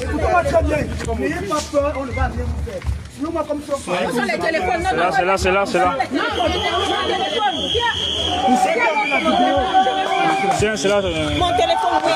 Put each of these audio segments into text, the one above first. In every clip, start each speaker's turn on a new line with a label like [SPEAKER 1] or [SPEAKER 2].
[SPEAKER 1] Écoutez-moi très bien. N'ayez pas peur, on va venir vous faire. Sinon, moi, comme ça,
[SPEAKER 2] C'est là. C'est là.
[SPEAKER 3] Mon téléphone, oui.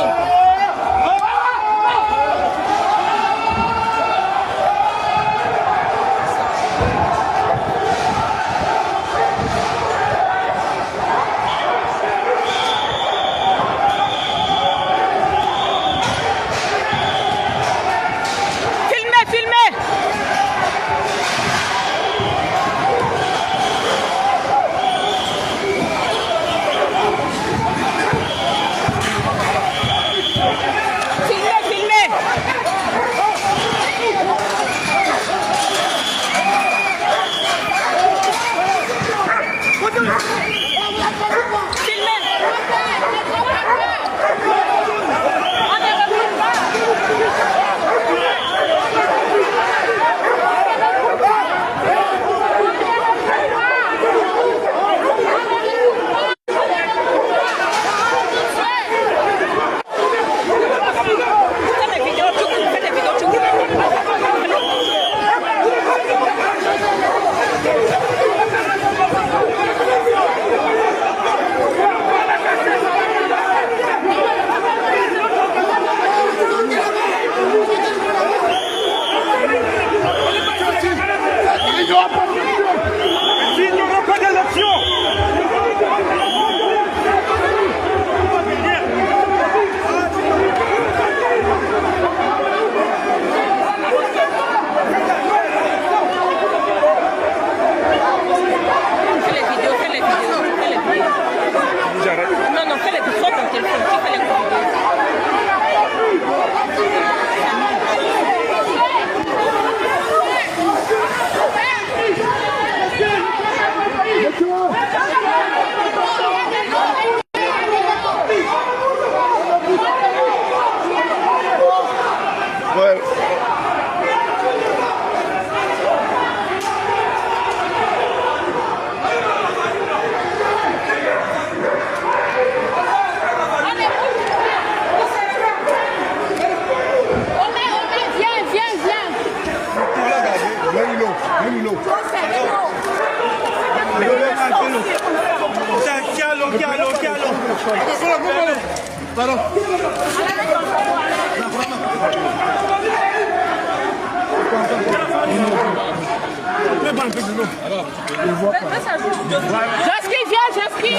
[SPEAKER 4] Jaski, viens, Jaski.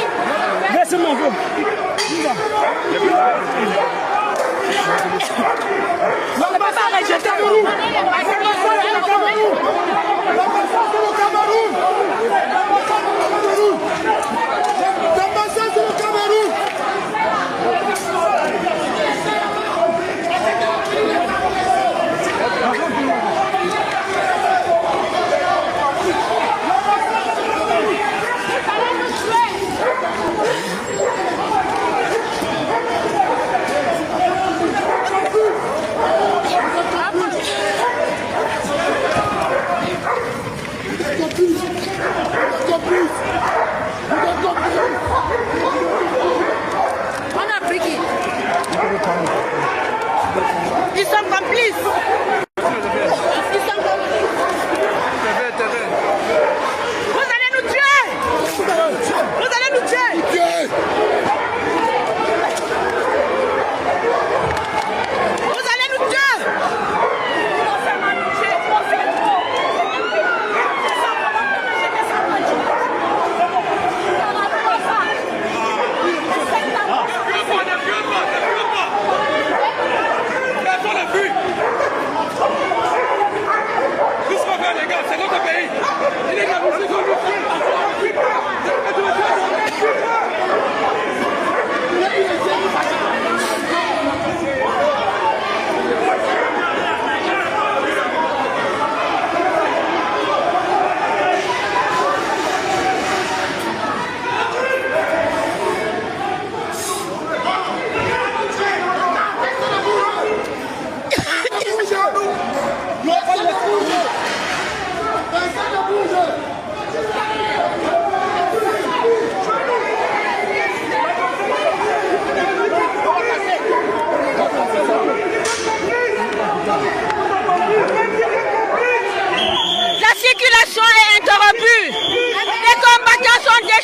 [SPEAKER 1] Laissez mon go.
[SPEAKER 4] Non, mais pas pareil, je Cameroun.
[SPEAKER 3] Ils sont complices. Vous allez nous tuer. Vous allez nous tuer. Vous allez nous tuer.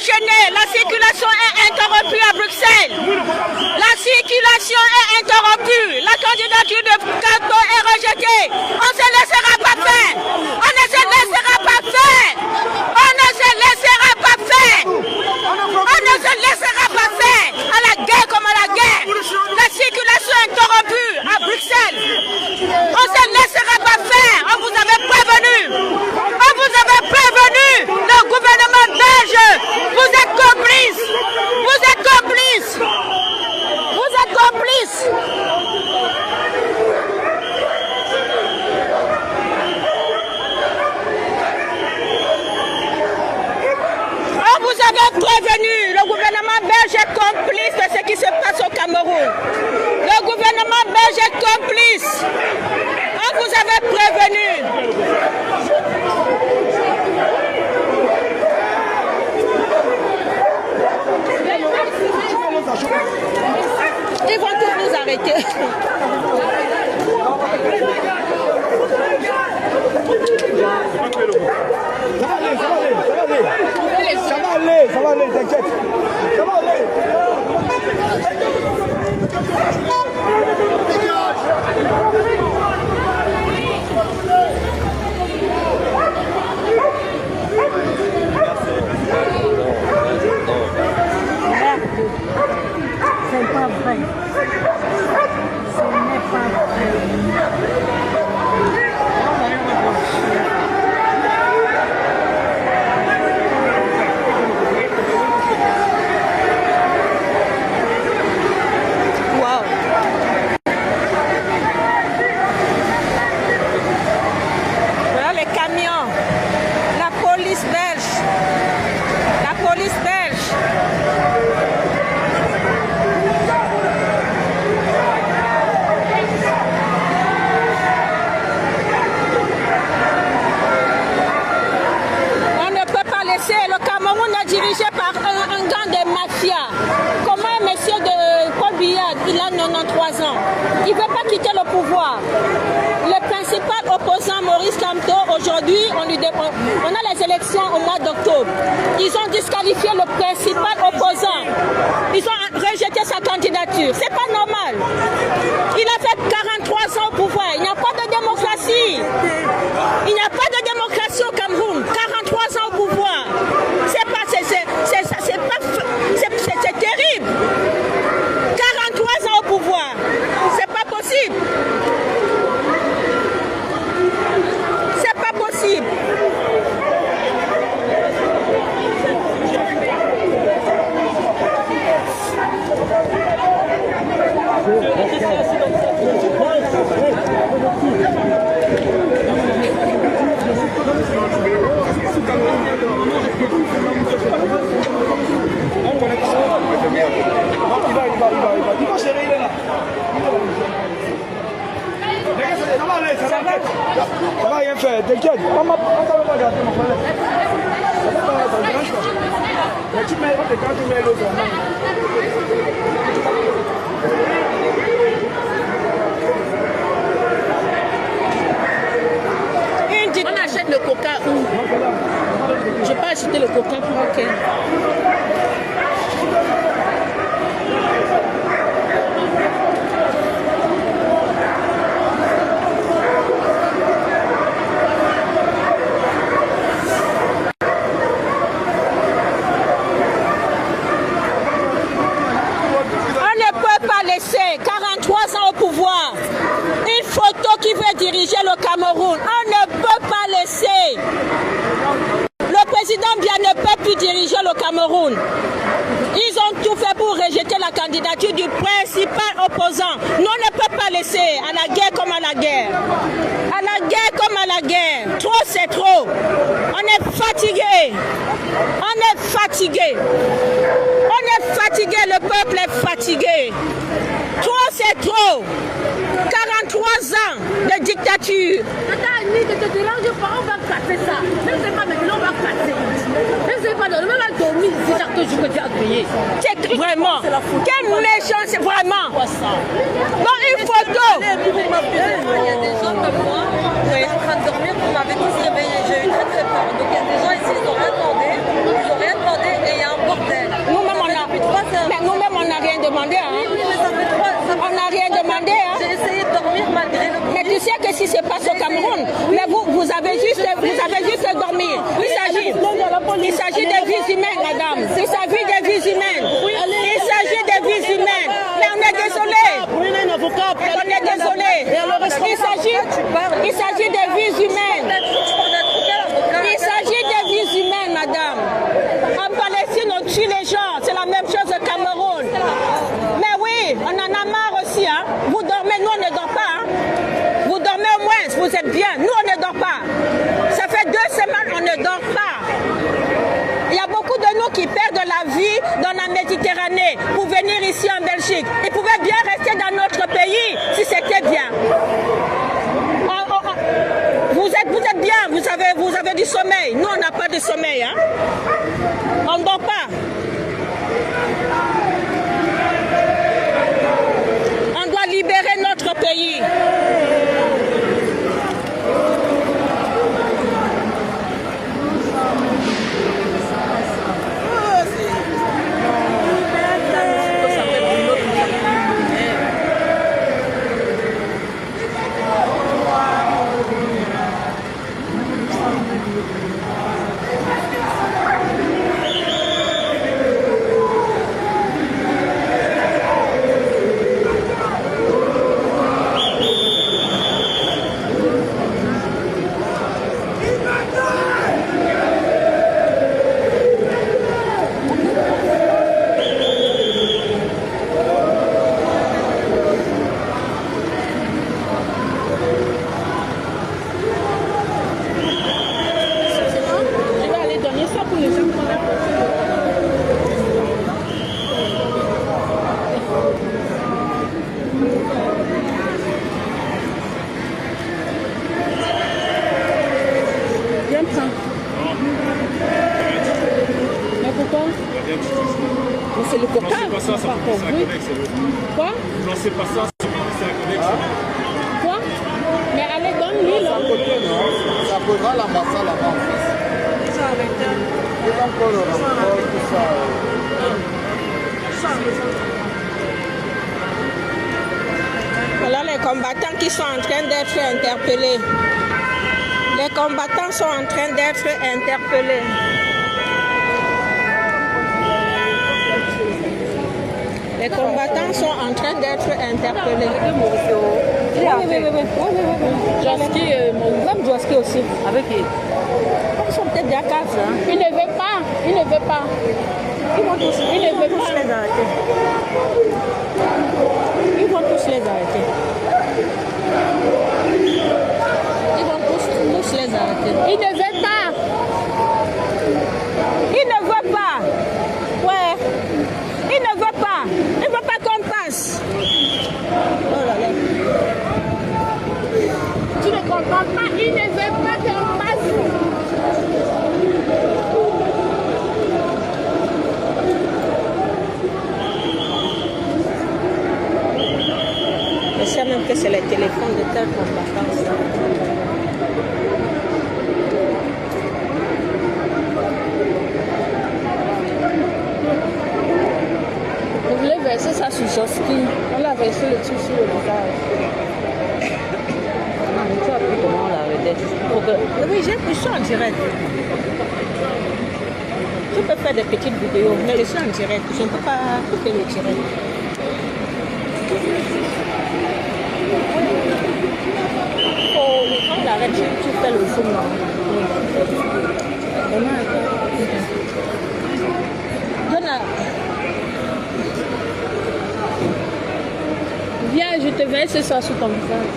[SPEAKER 3] déchaîné. La circulation est interrompue à Bruxelles. La circulation est interrompue. La candidature de Kanto est rejetée. On ne se laissera pas faire. On ne se laissera pas faire. On ne se laissera pas faire. On ne se laissera pas faire. À la guerre comme à la guerre. La circulation est interrompue à Bruxelles. On ne se laissera pas faire. On vous avait prévenu. On vous avait prévenu. Le gouvernement belge. Vous êtes complices. Vous êtes complices. Vous êtes complices. On vous avait prévenu. Le gouvernement belge est complice de ce qui se passe au Cameroun. Le gouvernement belge est complice. On vous avait prévenu. Ils vont tous nous arrêter.
[SPEAKER 1] Ça va aller, t'inquiète. Ça va aller.
[SPEAKER 5] C'est pas vrai. Ce n'est pas vrai.
[SPEAKER 3] Le Cameroun est dirigé par un gang de mafia. Comment un monsieur de Paul Biya, il a 93 ans. Il ne veut pas quitter le pouvoir. Le principal opposant Maurice Kamto, aujourd'hui, on a les élections au mois d'octobre. Ils ont disqualifié le principal opposant. Ils ont rejeté sa candidature. C'est pas normal. Il a fait 43 ans au pouvoir. Il n'y a pas de démocratie. Il n'y a pas de démocratie au Cameroun. 43 ans au pouvoir. C'est terrible. 43 ans au pouvoir. C'est pas possible. C'est pas possible.
[SPEAKER 1] Il va gérer, il est là. Ça va rien faire, t'inquiète. On va regarder mon frère. Mais tu mets, quand tu mets l'autre.
[SPEAKER 3] On achète le coca où? Je peux acheter le coca pour OK. Laisser 43 ans au pouvoir, une photo qui veut diriger le Cameroun. On ne peut pas laisser. Le président Biya ne peut plus diriger le Cameroun. Ils ont tout fait pour rejeter la candidature du principal opposant. Nous, on ne peut pas laisser à la guerre comme à la guerre. À la guerre comme à la guerre. Trop, c'est trop. On est fatigué. On est fatigué. On est fatigué. Le peuple est fatigué. Trop, c'est trop. 43 ans de dictature.
[SPEAKER 5] Ne te dérange pas, on va casser ça. Je ne sais pas, mais on va casser. Je ne sais pas, on va dormir ici chaque jour que tu as grillé.
[SPEAKER 3] C'est vraiment. Quel méchant, c'est vraiment. Dans une photo.
[SPEAKER 6] Il y a des gens comme moi, qui sont en train de dormir, on m'avait tous réveillé. J'ai eu très très peur. Donc il y a des gens ici, ils n'ont rien demandé. Ils n'ont rien demandé et il y a un
[SPEAKER 3] madame, on n'a rien demandé. Hein. On n'a rien demandé. Hein.
[SPEAKER 6] J'ai essayé de dormir malgré le...
[SPEAKER 3] Mais tu sais que si se passe au Cameroun, mais vous avez juste dormir. Il s'agit des vies humaines, madame. Il s'agit des vies humaines. Il s'agit des vies humaines. Mais on est désolé. On est désolé. Il s'agit des vies humaines. Il s'agit des vies humaines, madame. En Palestine, on tue les gens. C'est la même chose au Cameroun. Mais oui, on en a marre aussi. Hein. Vous dormez, nous on ne dort pas. Hein. Vous dormez au moins, vous êtes bien. Nous on ne dort pas. Ça fait 2 semaines, on ne dort pas. Il y a beaucoup de nous qui perdent la vie dans la Méditerranée pour venir ici en Belgique. Ils pouvaient bien rester dans notre pays si c'était bien. Vous êtes bien, vous avez du sommeil. Nous, on n'a pas de sommeil. Hein? On ne dort pas. On doit libérer notre pays. C'est le copain. Non, c'est pas ça, c'est un collègue. Quoi? Non, c'est pas ça, c'est un collègue. Quoi? Mais allez, donne-lui là. C'est à côté, non? Ça posera l'ambassade là-bas en face. Ça arrête. Il va encore le rapport, tout ça. Voilà les combattants qui sont en train d'être interpellés. Les combattants sont en train d'être interpellés. Les combattants sont en train d'être interpellés. Oui. Joski, même Joski aussi. Avec qui? Ils sont peut-être des cases. Hein? Ils ne veulent pas. Ils ne veulent pas. Ils vont tous les arrêter. Ils vont tous les arrêter. Ils vont tous les arrêter. Ils ne veulent pas. Ils ne veulent pas. Ouais. Ils ne veulent pas. Ils ne veulent pas qu'on passe. Oh là là. Tu ne comprends pas. Ils ne veulent pas qu'on passe. Je sais même que c'est le téléphone de tel combattant. Vous voulez verser ça sur Joski? On l'a versé le truc sur le visage. Non, mais tu as vu comment on l'a redette. Oui, je suis en direct. Je peux faire des petites vidéos, mais je suis en direct. Je ne peux pas couper le direct. Oh, quand j'arrête, tu fais le zoom là. Viens, je te verse ça sur ton visage.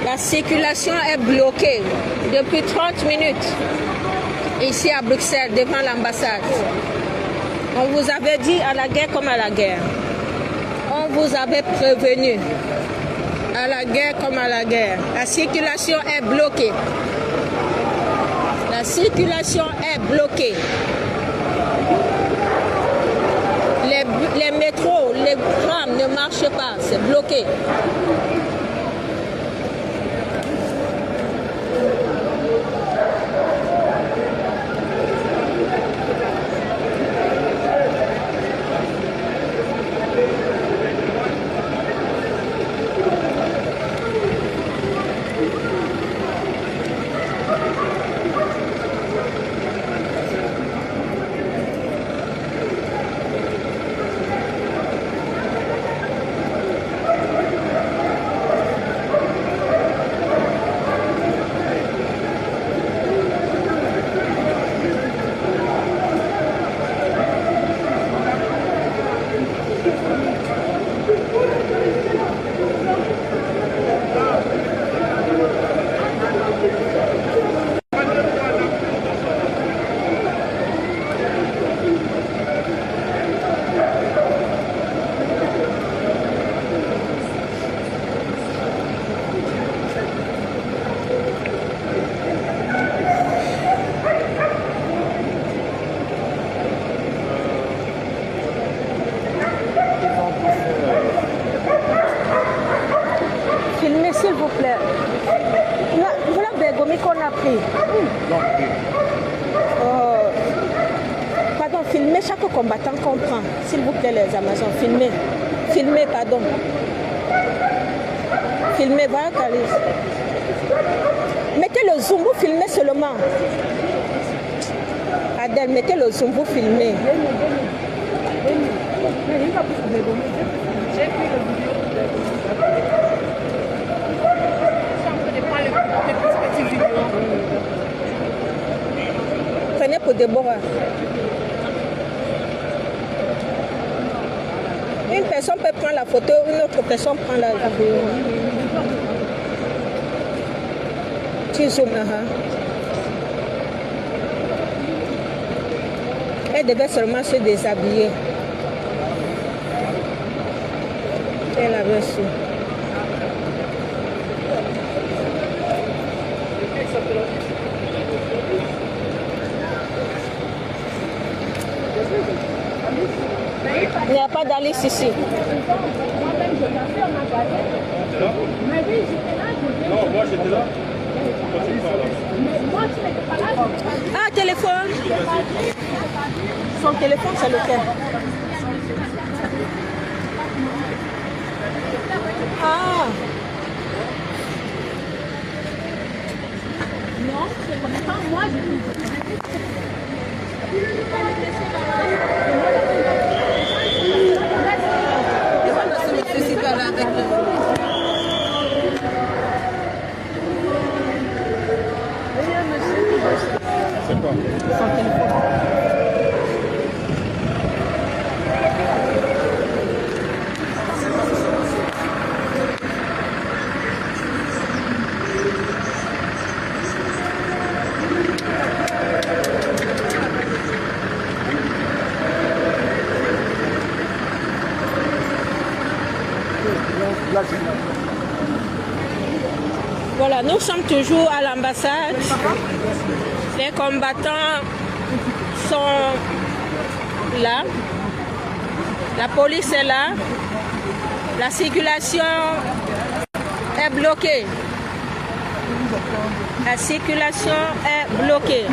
[SPEAKER 3] La circulation est bloquée depuis 30 minutes ici à Bruxelles devant l'ambassade. On vous avait dit à la guerre comme à la guerre. On vous avait prévenu à la guerre comme à la guerre. La circulation est bloquée. La La circulation est bloquée. Les métros, les trams ne marchent pas, c'est bloqué. S'il vous plaît. Voilà Bergomi qu'on a pris. Pardon, filmez chaque combattant qu'on prend. S'il vous plaît, les Amazones, filmez. Filmez, pardon. Filmez, voilà Calis. Mettez le zoom, vous filmez seulement. Adèle, mettez le zoom, vous filmez. J'ai pris le vidéo. Prenez pour Déborah. Une personne peut prendre la photo, une autre personne prend la vidéo. Tu zoomes là. Elle devait seulement se déshabiller. Elle avait su. Il n'y a pas d'Alice ici.
[SPEAKER 2] Non, moi j'étais là.
[SPEAKER 3] Ah, téléphone. Son téléphone, c'est lequel? Ah.
[SPEAKER 5] Non, c'est comme ça, moi je...
[SPEAKER 2] C'est quoi?
[SPEAKER 3] Son téléphone. Voilà, nous sommes toujours à l'ambassade. Les combattants sont là. La police est là. La circulation est bloquée. La circulation est bloquée.